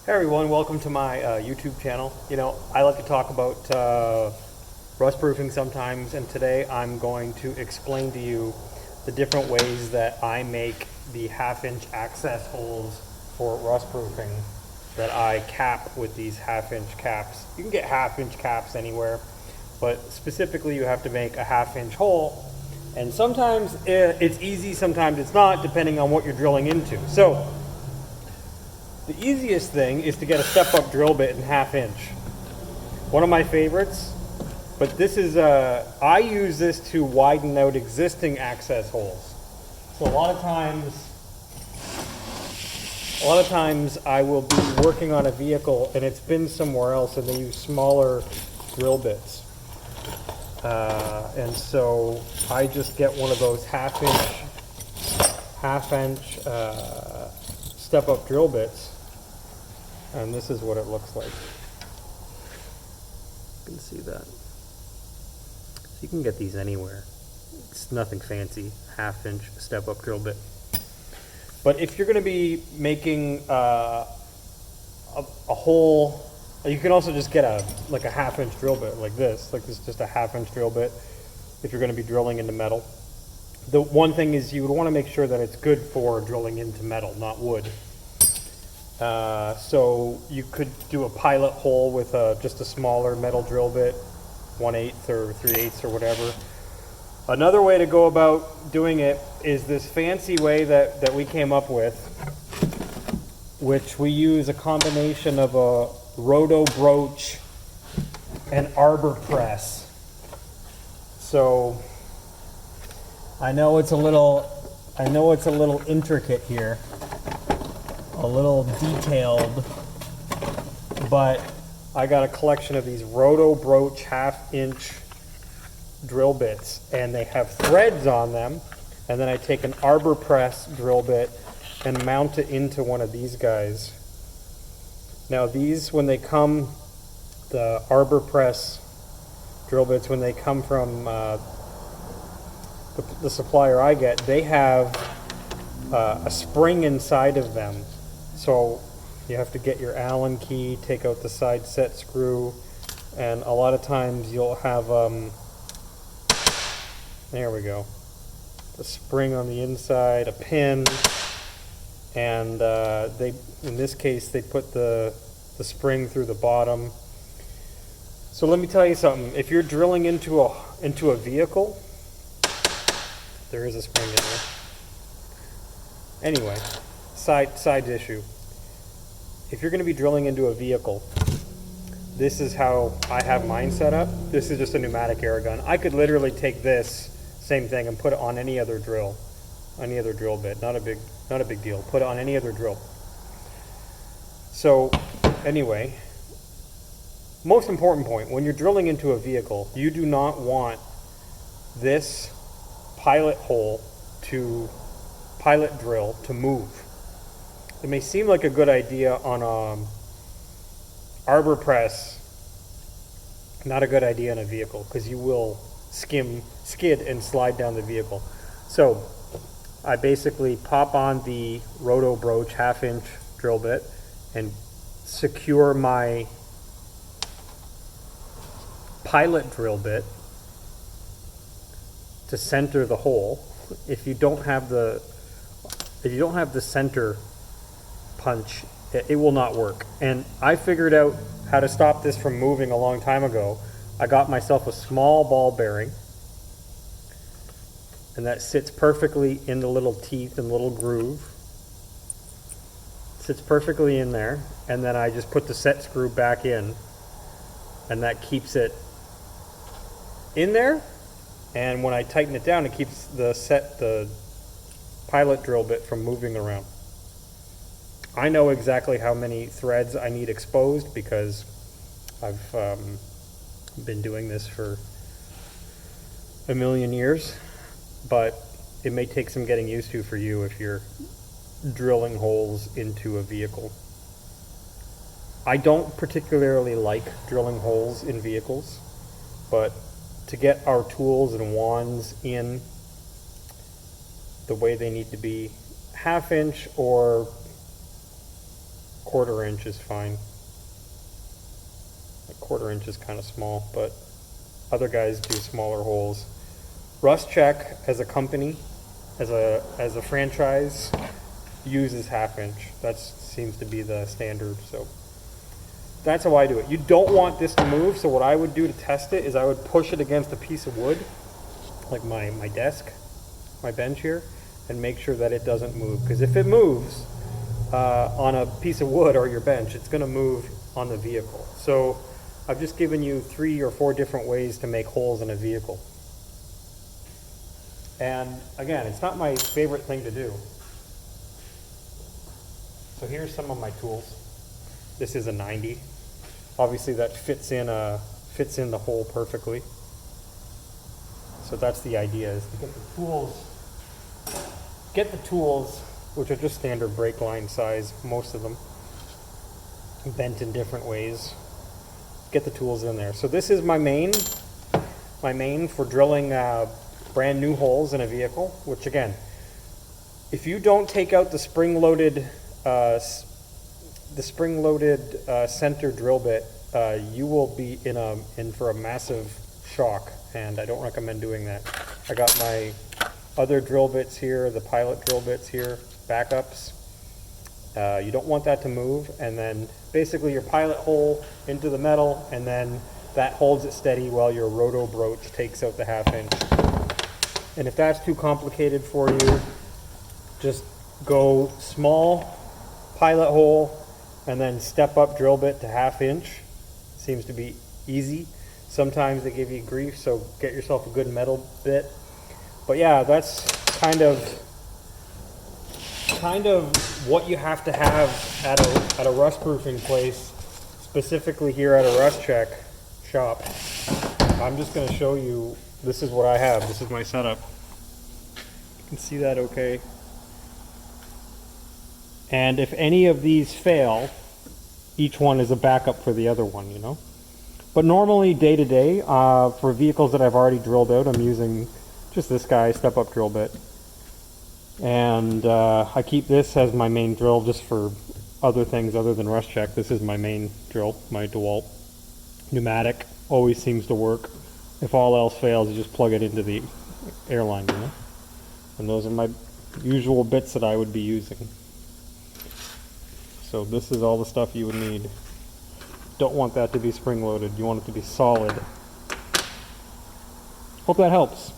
Hey everyone, welcome to my YouTube channel. I like to talk about rust proofing sometimes, and today I'm going to explain to you the different ways that I make the half-inch access holes for rust proofing that I cap with these half-inch caps. You can get half-inch caps anywhere, but specifically you have to make a half-inch hole, and sometimes it's easy, sometimes it's not, depending on what you're drilling into. So the easiest thing is to get a step-up drill bit in half-inch. One of my favorites, but this is I use this to widen out existing access holes. So a lot of times I will be working on a vehicle and it's been somewhere else and they use smaller drill bits. And so I just get one of those half-inch step-up drill bits. And this is what it looks like. You can see that. So you can get these anywhere. It's nothing fancy, half-inch step-up drill bit. But if you're going to be making a hole, you can also just get a half-inch drill bit like this. Just a half-inch drill bit if you're going to be drilling into metal. The one thing is you would want to make sure that it's good for drilling into metal, not wood. So you could do a pilot hole with just a smaller metal drill bit, 1/8 or 3/8 or whatever. Another way to go about doing it is this fancy way that we came up with, which we use a combination of a roto broach and arbor press. So I know it's a little intricate here, a little detailed, but I got a collection of these roto broach half-inch drill bits, and they have threads on them, and then I take an arbor press drill bit and mount it into one of these guys. Now these, when they come, the arbor press drill bits, when they come from the supplier I get, they have a spring inside of them. So you have to get your Allen key, take out the side set screw, and a lot of times you'll have, there we go, a spring on the inside, a pin, and in this case they put the spring through the bottom. So let me tell you something, if you're drilling into a vehicle, there is a spring in there. Anyway, side issue. If you're going to be drilling into a vehicle, this is how I have mine set up. This is just a pneumatic air gun. I could literally take this same thing and put it on any other drill bit. Not a big deal. Put it on any other drill. So anyway, most important point, when you're drilling into a vehicle, you do not want this pilot drill to move. It may seem like a good idea on arbor press, not a good idea in a vehicle, because you will skid and slide down the vehicle. So I basically pop on the roto broach half-inch drill bit and secure my pilot drill bit to center the hole. If you don't have the center punch, it will not work. And I figured out how to stop this from moving a long time ago. I got myself a small ball bearing, and that sits perfectly in the little teeth and little groove. Sits perfectly in there, and then I just put the set screw back in, and that keeps it in there. And when I tighten it down, it keeps the pilot drill bit from moving around. I know exactly how many threads I need exposed because I've been doing this for a million years, but it may take some getting used to for you if you're drilling holes into a vehicle. I don't particularly like drilling holes in vehicles, but to get our tools and wands in the way they need to be, half-inch or 1/4 inch is fine. A 1/4 inch is kind of small, but other guys do smaller holes. Rustcheck as a company, as a franchise, uses 1/2 inch. That seems to be the standard. So that's how I do it. You don't want this to move, so what I would do to test it is I would push it against a piece of wood, like my desk, my bench here, and make sure that it doesn't move. Because if it moves on a piece of wood or your bench, it's going to move on the vehicle. So I've just given you 3 or 4 different ways to make holes in a vehicle. And again, it's not my favorite thing to do. So here's some of my tools. This is a 90. Obviously that fits in the hole perfectly. So that's the idea, is to get the tools, which are just standard brake line size, most of them, bent in different ways. Get the tools in there. So this is my main for drilling brand new holes in a vehicle, which again, if you don't take out the spring-loaded center drill bit, you will be in for a massive shock, and I don't recommend doing that. I got my other drill bits here, the pilot drill bits here, backups. You don't want that to move, and then basically your pilot hole into the metal, and then that holds it steady while your roto broach takes out the 1/2 inch. And if that's too complicated for you, just go small pilot hole and then step up drill bit to 1/2 inch. Seems to be easy. Sometimes they give you grief, so get yourself a good metal bit. But yeah, that's kind of what you have to have at a rustproofing place, specifically here at a Rustcheck shop. I'm just going to show you, this is what I have. This is my setup. You can see that okay. And if any of these fail, each one is a backup for the other one, you know. But normally, day to day, for vehicles that I've already drilled out, I'm using just this guy, step-up drill bit. And I keep this as my main drill just for other things other than Rustcheck. This is my main drill, my DeWalt pneumatic. Always seems to work. If all else fails, you just plug it into the airline, you know. And those are my usual bits that I would be using. So this is all the stuff you would need. Don't want that to be spring-loaded. You want it to be solid. Hope that helps.